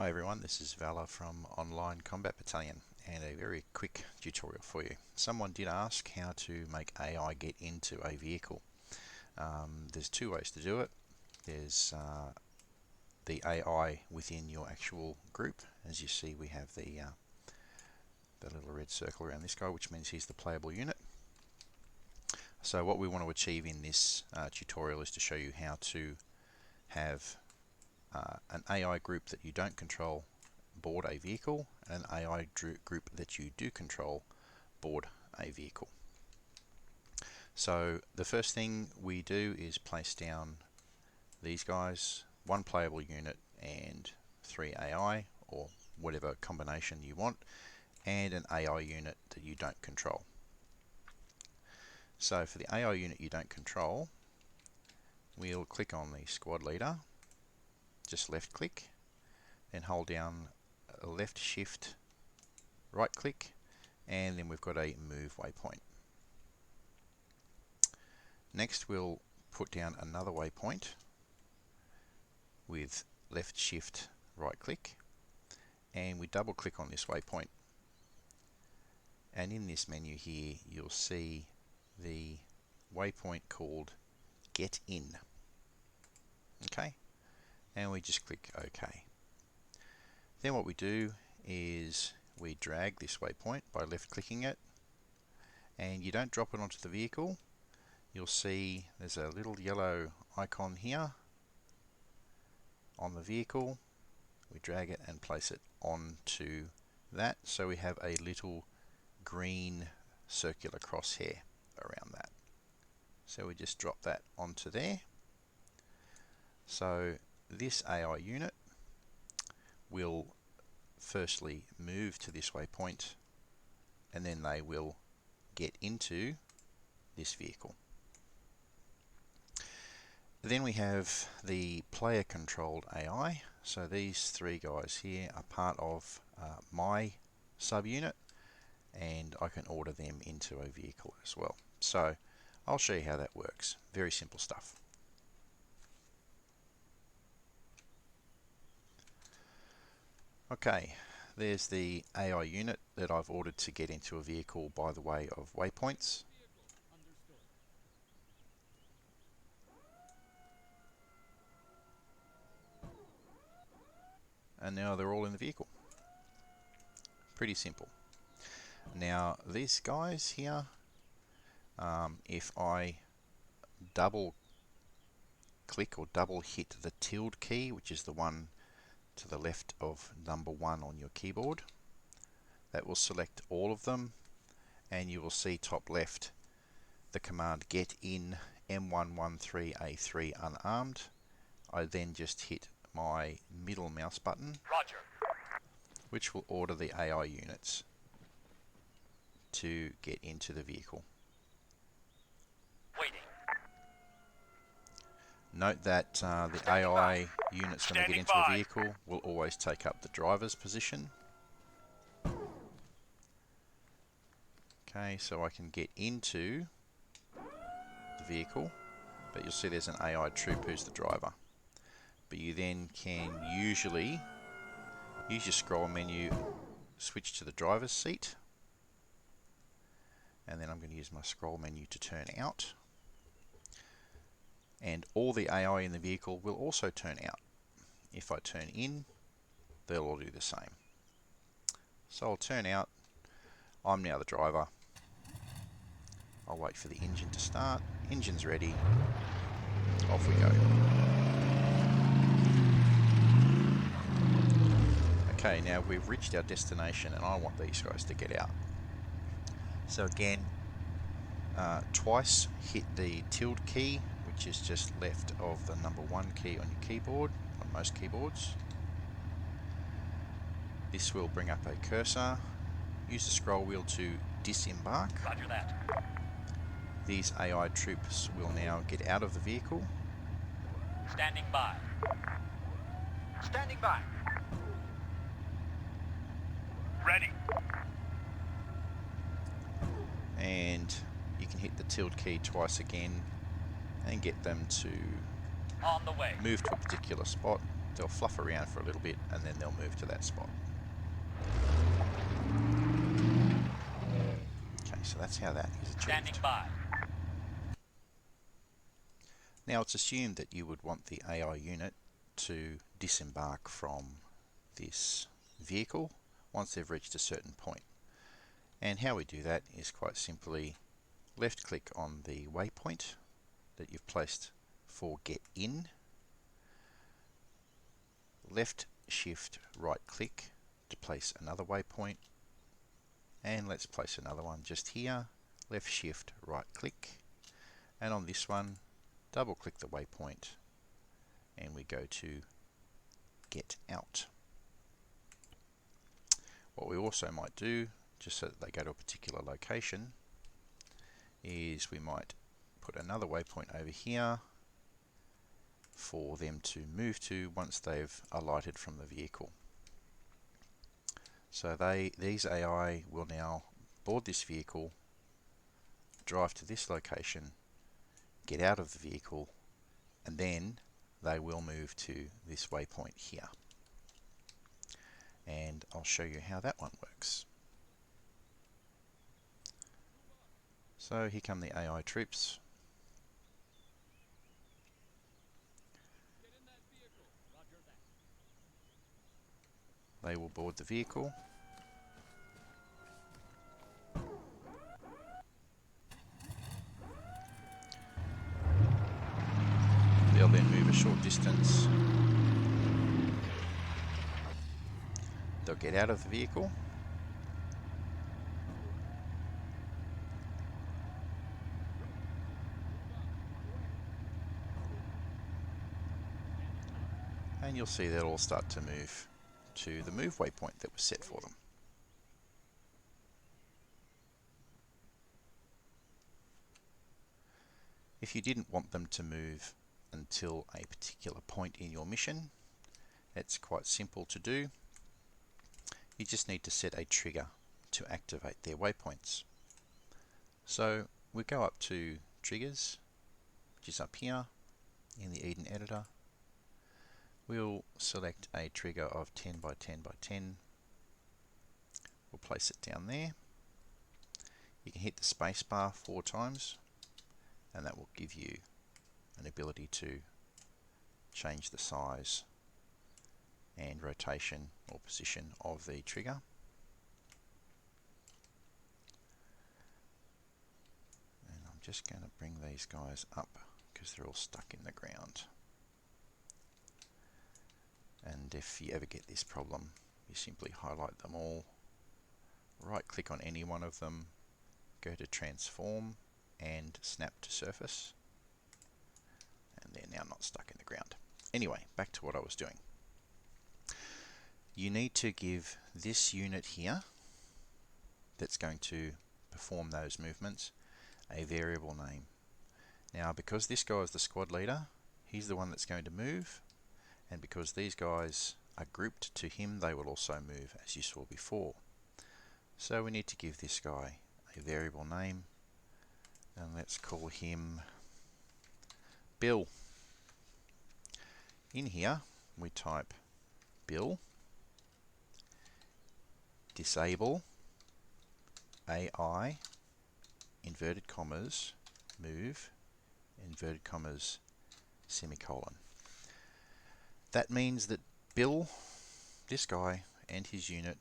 Hi everyone, this is Valor from Online Combat Battalion and a very quick tutorial for you. Someone did ask how to make AI get into a vehicle. There's two ways to do it. There's the AI within your actual group. As you see, we have the little red circle around this guy, which means he's the playable unit. So what we want to achieve in this tutorial is to show you how to have an AI group that you don't control board a vehicle, and an AI group that you do control board a vehicle. So the first thing we do is place down these guys, one playable unit and 3 AI, or whatever combination you want, and an AI unit that you don't control. So for the AI unit you don't control, we'll click on the squad leader, just left click, then hold down left shift, right click, and then we've got a move waypoint. Next we'll put down another waypoint with left shift, right click, and we double click on this waypoint, and in this menu here you'll see the waypoint called Get In. Okay, and we just click OK. Then what we do is we drag this waypoint by left clicking it, and you don't drop it onto the vehicle. You'll see there's a little yellow icon here on the vehicle. We drag it and place it onto that, so we have a little green circular crosshair around that. So we just drop that onto there. So this AI unit will firstly move to this waypoint, and then they will get into this vehicle. Then we have the player controlled AI. So these 3 guys here are part of my subunit, and I can order them into a vehicle as well. So I'll show you how that works. Very simple stuff. Okay, there's the AI unit that I've ordered to get into a vehicle by the way of waypoints. And now they're all in the vehicle. Pretty simple. Now these guys here, if I double click or double hit the tilde key, which is the one to the left of number 1 on your keyboard, that will select all of them, and you will see top left the command get in M113A3 unarmed. I then just hit my middle mouse button, Roger, which will order the AI units to get into the vehicle. waiting. Note that the AI units, when they get into a vehicle, will always take up the driver's position. Okay, so I can get into the vehicle, but you'll see there's an AI troop who's the driver. But you then can usually use your scroll menu, switch to the driver's seat, and then I'm going to use my scroll menu to turn out. And all the AI in the vehicle will also turn out. If I turn in, they'll all do the same. So I'll turn out. I'm now the driver. I'll wait for the engine to start. Engine's ready. Off we go. Okay, now we've reached our destination and I want these guys to get out. So again, twice hit the tilde key, which is just left of the number 1 key on your keyboard, on most keyboards. This will bring up a cursor. Use the scroll wheel to disembark. Roger that. These AI troops will now get out of the vehicle. Standing by. Standing by. Ready. And you can hit the tilde key twice again and get them to On the way. move to a particular spot They'll fluff around for a little bit and then they'll move to that spot. Okay, so that's how that is Standing achieved. by. Now it's assumed that you would want the AI unit to disembark from this vehicle once they've reached a certain point. And how we do that is quite simply left click on the waypoint that you've placed for get in, left shift right click to place another waypoint, and let's place another one just here, left shift right click, and on this one double click the waypoint and we go to get out. What we also might do, just so that they go to a particular location, is we might put another waypoint over here for them to move to once they've alighted from the vehicle. So these AI will now board this vehicle, drive to this location, get out of the vehicle, and then they will move to this waypoint here. And I'll show you how that one works. So here come the AI troops. They will board the vehicle. They'll then move a short distance. They'll get out of the vehicle. And you'll see they'll all start to move to the move waypoint that was set for them. If you didn't want them to move until a particular point in your mission, it's quite simple to do. You just need to set a trigger to activate their waypoints. So we go up to triggers, which is up here in the Eden editor. We'll select a trigger of 10 by 10 by 10. We'll place it down there. You can hit the space bar 4 times and that will give you an ability to change the size and rotation or position of the trigger. And I'm just going to bring these guys up because they're all stuck in the ground. And if you ever get this problem, you simply highlight them all, right click on any one of them, go to transform and snap to surface, and they're now not stuck in the ground. Anyway, back to what I was doing. You need to give this unit here that's going to perform those movements a variable name. Now because this guy is the squad leader, he's the one that's going to move, and because these guys are grouped to him, they will also move as you saw before. So we need to give this guy a variable name, and let's call him Bill. In here we type Bill, disable AI, inverted commas, move, inverted commas, semicolon. That means that Bill, this guy, and his unit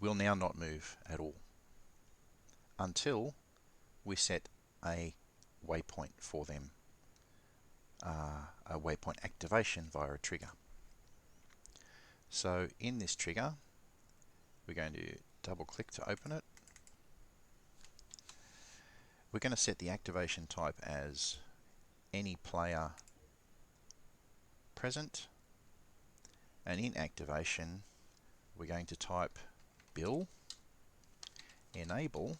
will now not move at all until we set a waypoint for them, a waypoint activation via a trigger. So in this trigger, we're going to double click to open it. We're going to set the activation type as any player present, and in activation we're going to type Bill enable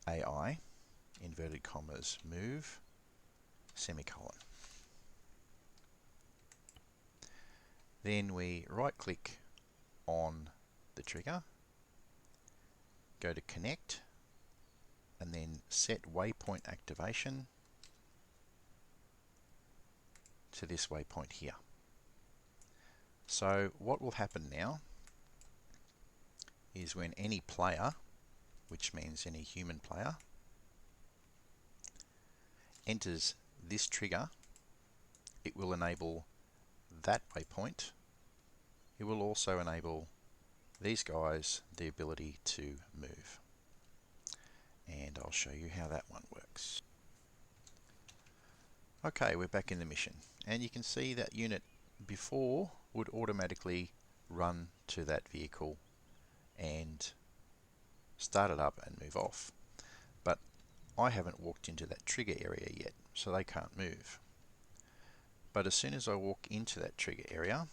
AI inverted commas move semicolon. Then we right click on the trigger, go to connect, and then set waypoint activation to this waypoint here. So what will happen now is when any player, which means any human player, enters this trigger, it will enable that waypoint. It will also enable these guys the ability to move. And I'll show you how that one works. Okay, we're back in the mission, and you can see that unit before would automatically run to that vehicle and start it up and move off. But I haven't walked into that trigger area yet, so they can't move. But as soon as I walk into that trigger area,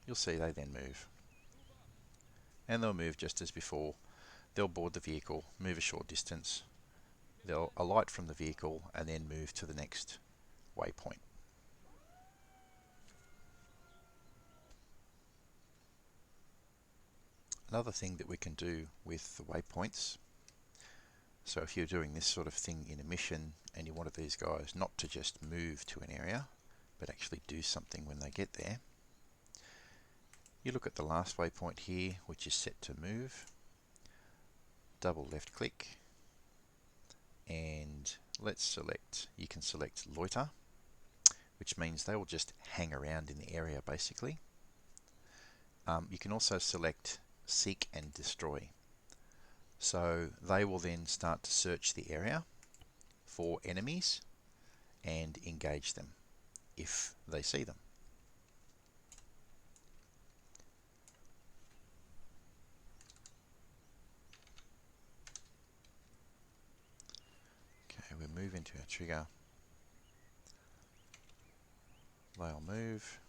you'll see they then move. And they'll move just as before. They'll board the vehicle, move a short distance, they'll alight from the vehicle and then move to the next waypoint. Another thing that we can do with the waypoints, so if you're doing this sort of thing in a mission and you wanted these guys not to just move to an area but actually do something when they get there, you look at the last waypoint here, which is set to move, double left click, and let's select, you can select loiter, which means they will just hang around in the area basically. You can also select seek and destroy. So they will then start to search the area for enemies and engage them if they see them. Okay, we'll move into our trigger. They'll move.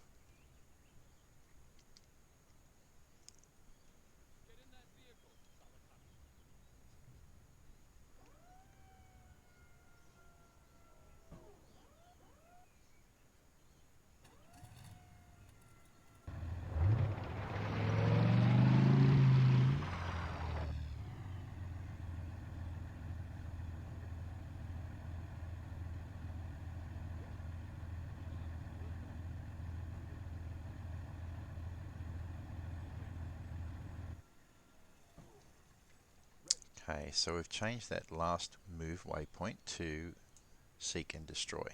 Okay, so we've changed that last move waypoint to seek and destroy.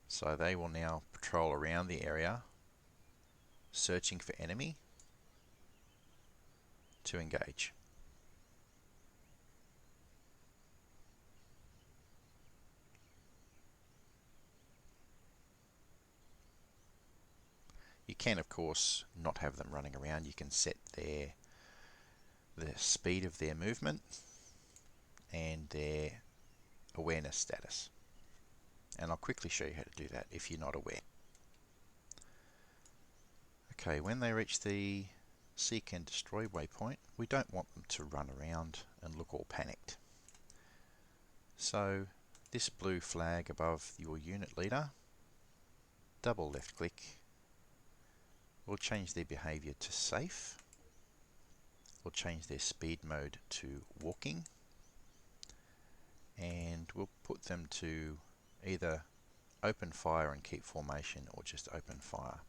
So they will now patrol around the area, searching for enemy to engage. You can, of course, not have them running around. You can set the speed of their movement and their awareness status. And I'll quickly show you how to do that if you're not aware. Okay, when they reach the seek and destroy waypoint, we don't want them to run around and look all panicked. So this blue flag above your unit leader, double left click, we'll change their behavior to safe. We'll change their speed mode to walking, and we'll put them to either open fire and keep formation or just open fire.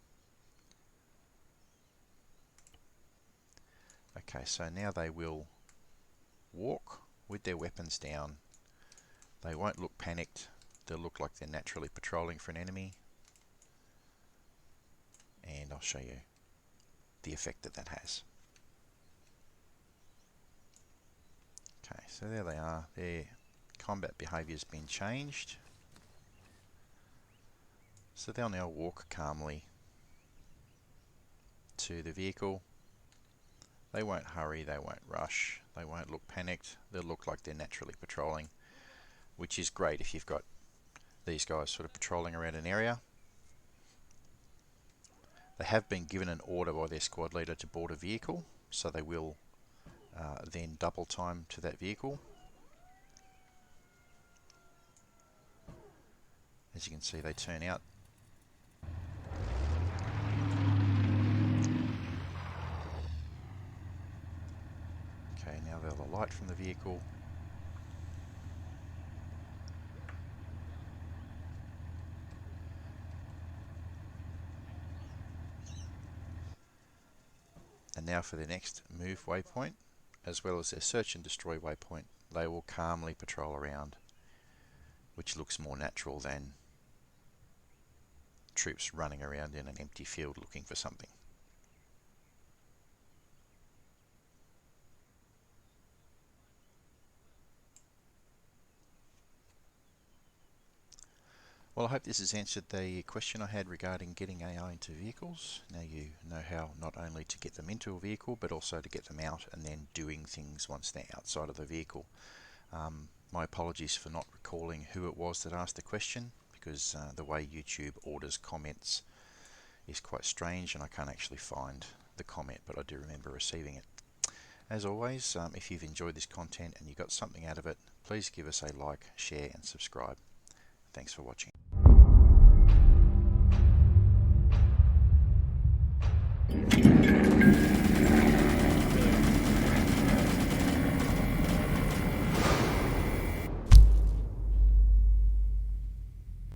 Okay, so now they will walk with their weapons down. They won't look panicked. They'll look like they're naturally patrolling for an enemy. And I'll show you the effect that that has. Okay, so there they are. Their combat behavior has been changed. So they'll now walk calmly to the vehicle. They won't hurry, they won't rush, they won't look panicked. They'll look like they're naturally patrolling, which is great if you've got these guys sort of patrolling around an area. They have been given an order by their squad leader to board a vehicle, so they will then double time to that vehicle. As you can see, they turn out. Okay, now they'll alight from the vehicle. Now for the next move waypoint, as well as their search and destroy waypoint, they will calmly patrol around, which looks more natural than troops running around in an empty field looking for something. Well, I hope this has answered the question I had regarding getting AI into vehicles. Now you know how not only to get them into a vehicle, but also to get them out and then doing things once they're outside of the vehicle. My apologies for not recalling who it was that asked the question, because the way YouTube orders comments is quite strange and I can't actually find the comment, but I do remember receiving it. As always, if you've enjoyed this content and you got something out of it, please give us a like, share and subscribe. Thanks for watching.